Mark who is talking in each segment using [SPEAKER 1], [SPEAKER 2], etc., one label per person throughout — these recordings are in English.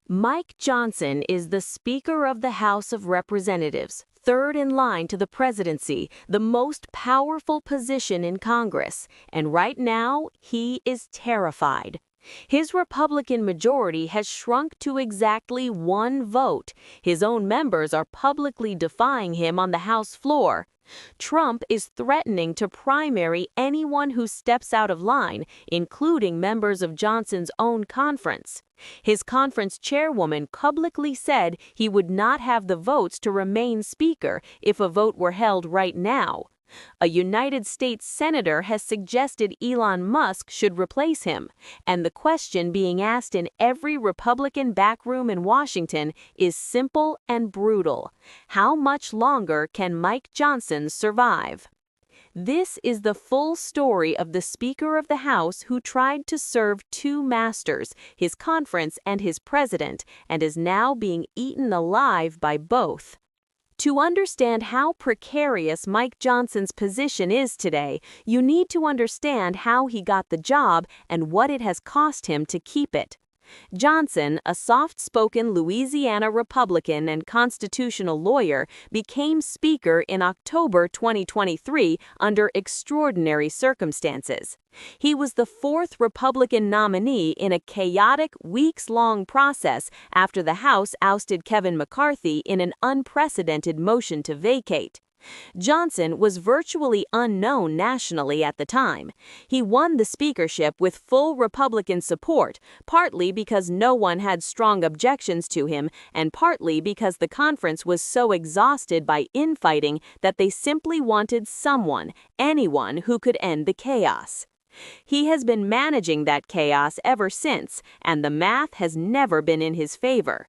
[SPEAKER 1] Mike Johnson is the Speaker of the House of Representatives, third in line to the presidency, the most powerful position in Congress, and right now, he is terrified. His Republican majority has shrunk to exactly one vote. His own members are publicly defying him on the House floor. Trump is threatening to primary anyone who steps out of line, including members of Johnson's own conference. His conference chairwoman publicly said he would not have the votes to remain Speaker if a vote were held right now. A United States senator has suggested Elon Musk should replace him, and the question being asked in every Republican backroom in Washington is simple and brutal. How much longer can Mike Johnson survive? This is the full story of the Speaker of the House who tried to serve two masters, his conference and his president, and is now being eaten alive by both. To understand how precarious Mike Johnson's position is today, you need to understand how he got the job and what it has cost him to keep it. Johnson, a soft-spoken Louisiana Republican and constitutional lawyer, became Speaker in October 2023 under extraordinary circumstances. He was the fourth Republican nominee in a chaotic, weeks-long process after the House ousted Kevin McCarthy in an unprecedented motion to vacate. Johnson was virtually unknown nationally at the time. He won the speakership with full Republican support, partly because no one had strong objections to him, and partly because the conference was so exhausted by infighting that they simply wanted someone, anyone, who could end the chaos. He has been managing that chaos ever since, and the math has never been in his favor.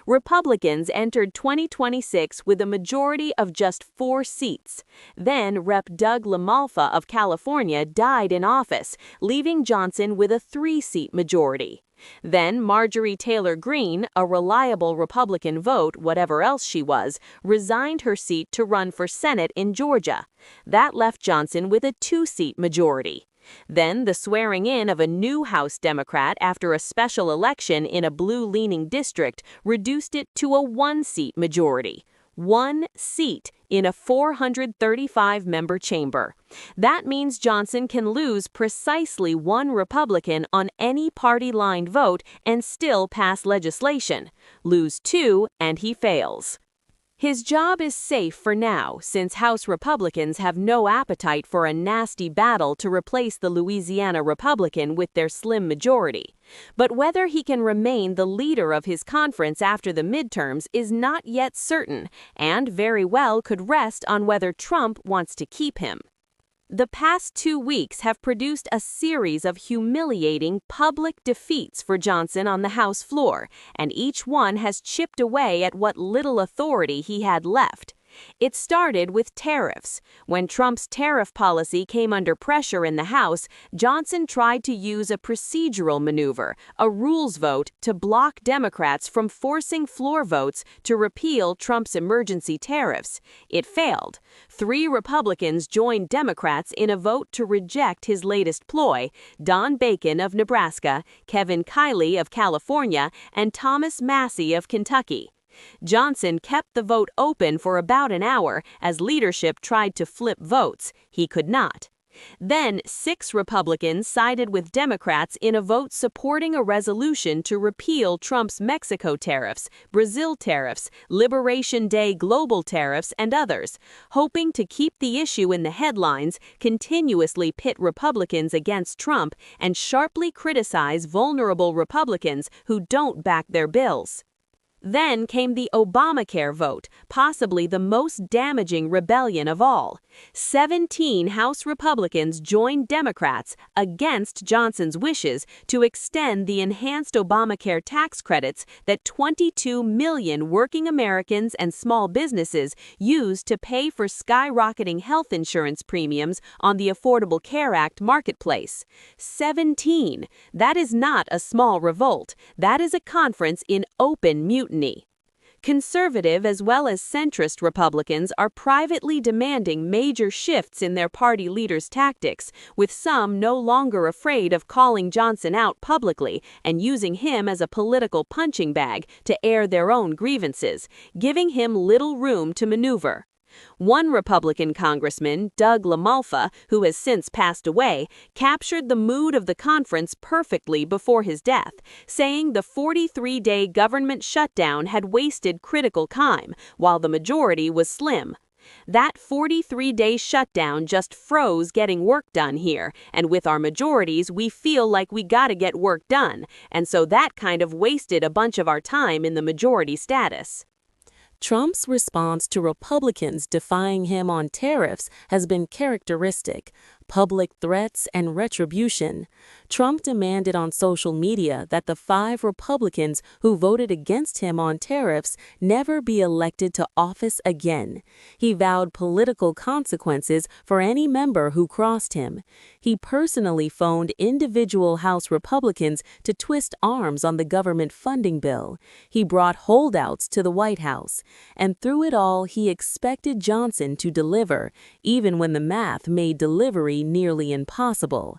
[SPEAKER 1] Republicans entered 2026 with a majority of just 4 seats. Then Rep. Doug LaMalfa of California died in office, leaving Johnson with a 3-seat majority. Then Marjorie Taylor Greene, a reliable Republican vote, whatever else she was, resigned her seat to run for Senate in Georgia. That left Johnson with a 2-seat majority. Then the swearing in of a new House Democrat after a special election in a blue-leaning district reduced it to a 1-seat majority. 1 seat in a 435-member chamber. That means Johnson can lose precisely 1 Republican on any party-lined vote and still pass legislation. Lose 2 and he fails. His job is safe for now, since House Republicans have no appetite for a nasty battle to replace the Louisiana Republican with their slim majority. But whether he can remain the leader of his conference after the midterms is not yet certain, and very well could rest on whether Trump wants to keep him. The past 2 weeks have produced a series of humiliating public defeats for Johnson on the House floor, and each one has chipped away at what little authority he had left. It started with tariffs. When Trump's tariff policy came under pressure in the House, Johnson tried to use a procedural maneuver, a rules vote, to block Democrats from forcing floor votes to repeal Trump's emergency tariffs. It failed. 3 Republicans joined Democrats in a vote to reject his latest ploy: Don Bacon of Nebraska, Kevin Kiley of California, and Thomas Massie of Kentucky. Johnson kept the vote open for about an hour as leadership tried to flip votes. He could not. Then 6 Republicans sided with Democrats in a vote supporting a resolution to repeal Trump's Mexico tariffs, Brazil tariffs, Liberation Day global tariffs, and others, hoping to keep the issue in the headlines, continuously pit Republicans against Trump, and sharply criticize vulnerable Republicans who don't back their bills. Then came the Obamacare vote, possibly the most damaging rebellion of all. 17 House Republicans joined Democrats, against Johnson's wishes, to extend the enhanced Obamacare tax credits that 22 million working Americans and small businesses use to pay for skyrocketing health insurance premiums on the Affordable Care Act marketplace. 17. That is not a small revolt. That is a conference in open mutiny. Conservative as well as centrist Republicans are privately demanding major shifts in their party leaders' tactics, with some no longer afraid of calling Johnson out publicly and using him as a political punching bag to air their own grievances, giving him little room to maneuver. One Republican congressman, Doug LaMalfa, who has since passed away, captured the mood of the conference perfectly before his death, saying the 43-day government shutdown had wasted critical time, while the majority was slim. That 43-day shutdown just froze getting work done here, and with our majorities, we feel like we gotta get work done, and so that kind of wasted a bunch of our time in the majority status.
[SPEAKER 2] Trump's response to Republicans defying him on tariffs has been characteristic: public threats and retribution. Trump demanded on social media that the 5 Republicans who voted against him on tariffs never be elected to office again. He vowed political consequences for any member who crossed him. He personally phoned individual House Republicans to twist arms on the government funding bill. He brought holdouts to the White House. And through it all, he expected Johnson to deliver, even when the math made delivery nearly impossible.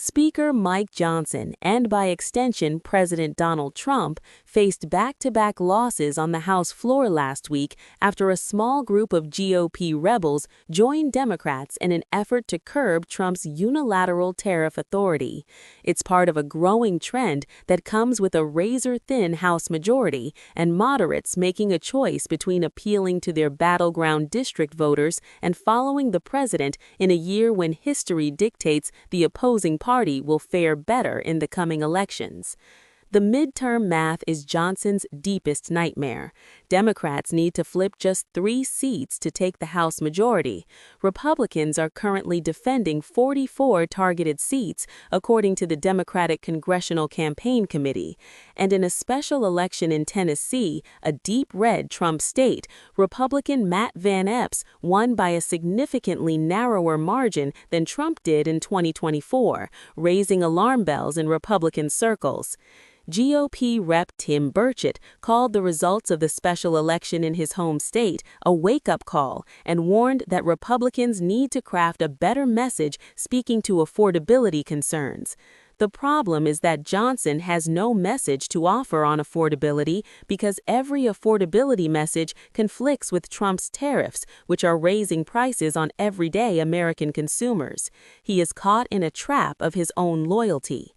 [SPEAKER 2] Speaker Mike Johnson, and by extension President Donald Trump, faced back-to-back losses on the House floor last week after a small group of GOP rebels joined Democrats in an effort to curb Trump's unilateral tariff authority. It's part of a growing trend that comes with a razor-thin House majority and moderates making a choice between appealing to their battleground district voters and following the president in a year when history dictates the opposing party will fare better in the coming elections. The midterm math is Johnson's deepest nightmare. Democrats need to flip just 3 seats to take the House majority. Republicans are currently defending 44 targeted seats, according to the Democratic Congressional Campaign Committee. And in a special election in Tennessee, a deep red Trump state, Republican Matt Van Epps won by a significantly narrower margin than Trump did in 2024, raising alarm bells in Republican circles. GOP Rep. Tim Burchett called the results of the special election in his home state a wake-up call and warned that Republicans need to craft a better message speaking to affordability concerns. The problem is that Johnson has no message to offer on affordability because every affordability message conflicts with Trump's tariffs, which are raising prices on everyday American consumers. He is caught in a trap of his own loyalty.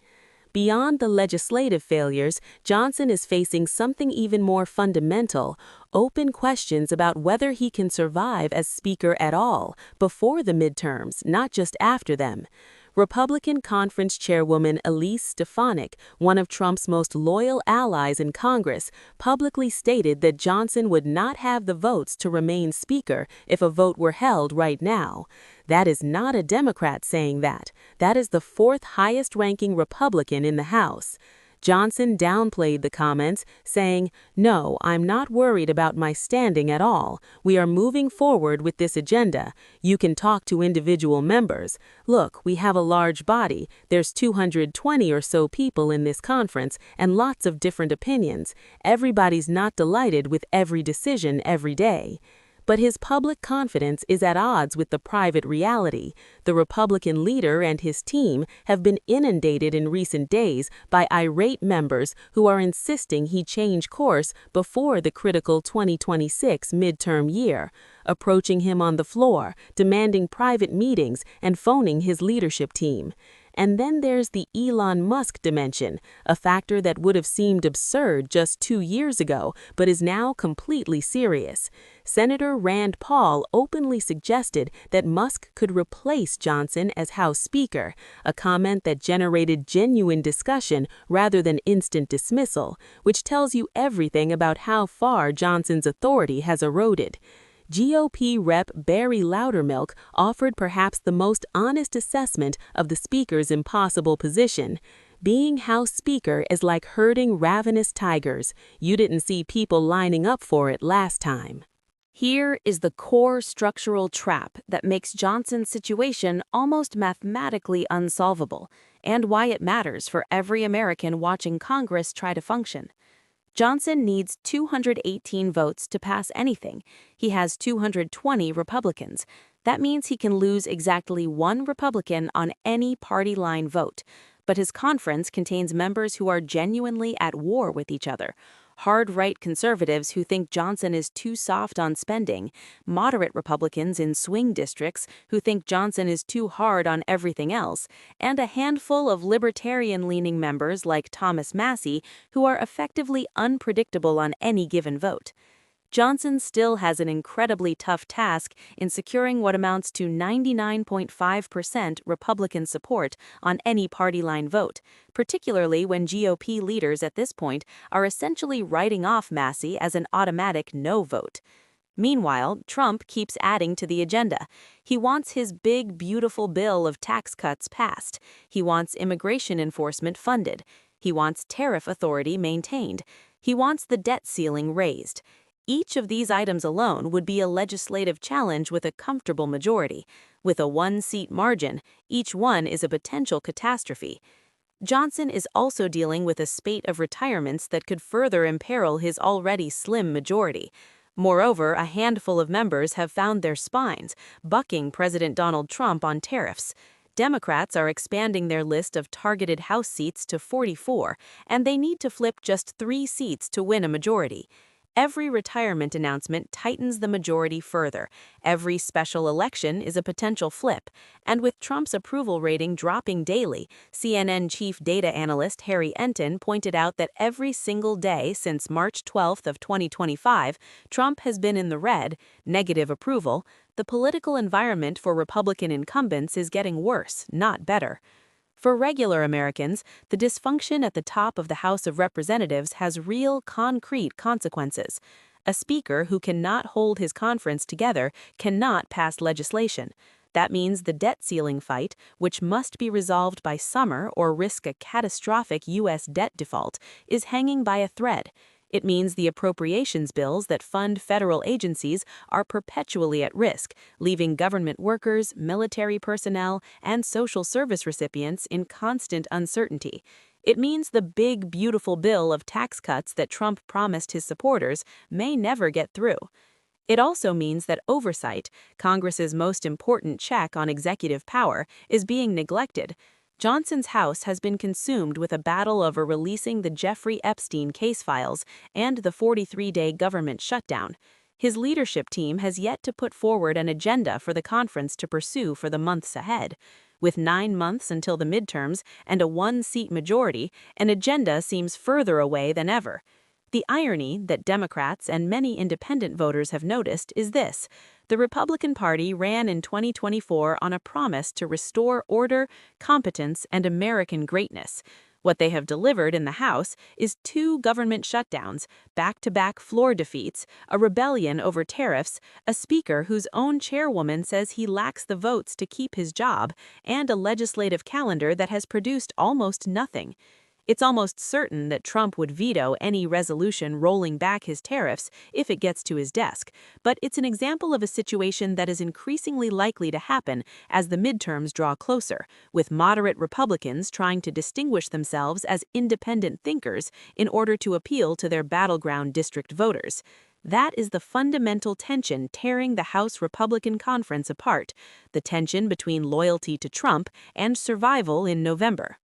[SPEAKER 2] Beyond the legislative failures, Johnson is facing something even more fundamental: open questions about whether he can survive as Speaker at all, before the midterms, not just after them. Republican Conference Chairwoman Elise Stefanik, one of Trump's most loyal allies in Congress, publicly stated that Johnson would not have the votes to remain Speaker if a vote were held right now. That is not a Democrat saying that. That is the 4th highest-ranking Republican in the House. Johnson downplayed the comments, saying, "No, I'm not worried about my standing at all. We are moving forward with this agenda. You can talk to individual members. Look, we have a large body. There's 220 or so people in this conference and lots of different opinions. Everybody's not delighted with every decision every day." But his public confidence is at odds with the private reality. The Republican leader and his team have been inundated in recent days by irate members who are insisting he change course before the critical 2026 midterm year, approaching him on the floor, demanding private meetings, and phoning his leadership team. And then there's the Elon Musk dimension, a factor that would have seemed absurd just 2 years ago, but is now completely serious. Senator Rand Paul openly suggested that Musk could replace Johnson as House Speaker, a comment that generated genuine discussion rather than instant dismissal, which tells you everything about how far Johnson's authority has eroded. GOP Rep. Barry Loudermilk offered perhaps the most honest assessment of the Speaker's impossible position. Being House Speaker is like herding ravenous tigers. You didn't see people lining up for it last time.
[SPEAKER 1] Here is the core structural trap that makes Johnson's situation almost mathematically unsolvable, and why it matters for every American watching Congress try to function. Johnson needs 218 votes to pass anything. He has 220 Republicans. That means he can lose exactly one Republican on any party line vote. But his conference contains members who are genuinely at war with each other. Hard-right conservatives who think Johnson is too soft on spending, moderate Republicans in swing districts who think Johnson is too hard on everything else, and a handful of libertarian-leaning members like Thomas Massie who are effectively unpredictable on any given vote. Johnson still has an incredibly tough task in securing what amounts to 99.5% Republican support on any party line vote, particularly when GOP leaders at this point are essentially writing off Massie as an automatic no vote. Meanwhile, Trump keeps adding to the agenda. He wants his big, beautiful bill of tax cuts passed. He wants immigration enforcement funded. He wants tariff authority maintained. He wants the debt ceiling raised. Each of these items alone would be a legislative challenge with a comfortable majority. With a one-seat margin, each one is a potential catastrophe. Johnson is also dealing with a spate of retirements that could further imperil his already slim majority. Moreover, a handful of members have found their spines, bucking President Donald Trump on tariffs. Democrats are expanding their list of targeted House seats to 44, and they need to flip just 3 seats to win a majority. Every retirement announcement tightens the majority further. Every special election is a potential flip. And with Trump's approval rating dropping daily, CNN chief data analyst Harry Enton pointed out that every single day since March 12th of 2025, Trump has been in the red, negative approval. The political environment for Republican incumbents is getting worse, not better. For regular Americans, the dysfunction at the top of the House of Representatives has real, concrete consequences. A speaker who cannot hold his conference together cannot pass legislation. That means the debt ceiling fight, which must be resolved by summer or risk a catastrophic U.S. debt default, is hanging by a thread. It means the appropriations bills that fund federal agencies are perpetually at risk, leaving government workers, military personnel, and social service recipients in constant uncertainty. It means the big, beautiful bill of tax cuts that Trump promised his supporters may never get through. It also means that oversight, Congress's most important check on executive power, is being neglected. Johnson's House has been consumed with a battle over releasing the Jeffrey Epstein case files and the 43-day government shutdown. His leadership team has yet to put forward an agenda for the conference to pursue for the months ahead. With 9 months until the midterms and a one-seat majority, an agenda seems further away than ever. The irony that Democrats and many independent voters have noticed is this: the Republican Party ran in 2024 on a promise to restore order, competence, and American greatness. What they have delivered in the House is 2 government shutdowns, back-to-back floor defeats, a rebellion over tariffs, a speaker whose own chairwoman says he lacks the votes to keep his job, and a legislative calendar that has produced almost nothing. It's almost certain that Trump would veto any resolution rolling back his tariffs if it gets to his desk, but it's an example of a situation that is increasingly likely to happen as the midterms draw closer, with moderate Republicans trying to distinguish themselves as independent thinkers in order to appeal to their battleground district voters. That is the fundamental tension tearing the House Republican Conference apart, the tension between loyalty to Trump and survival in November.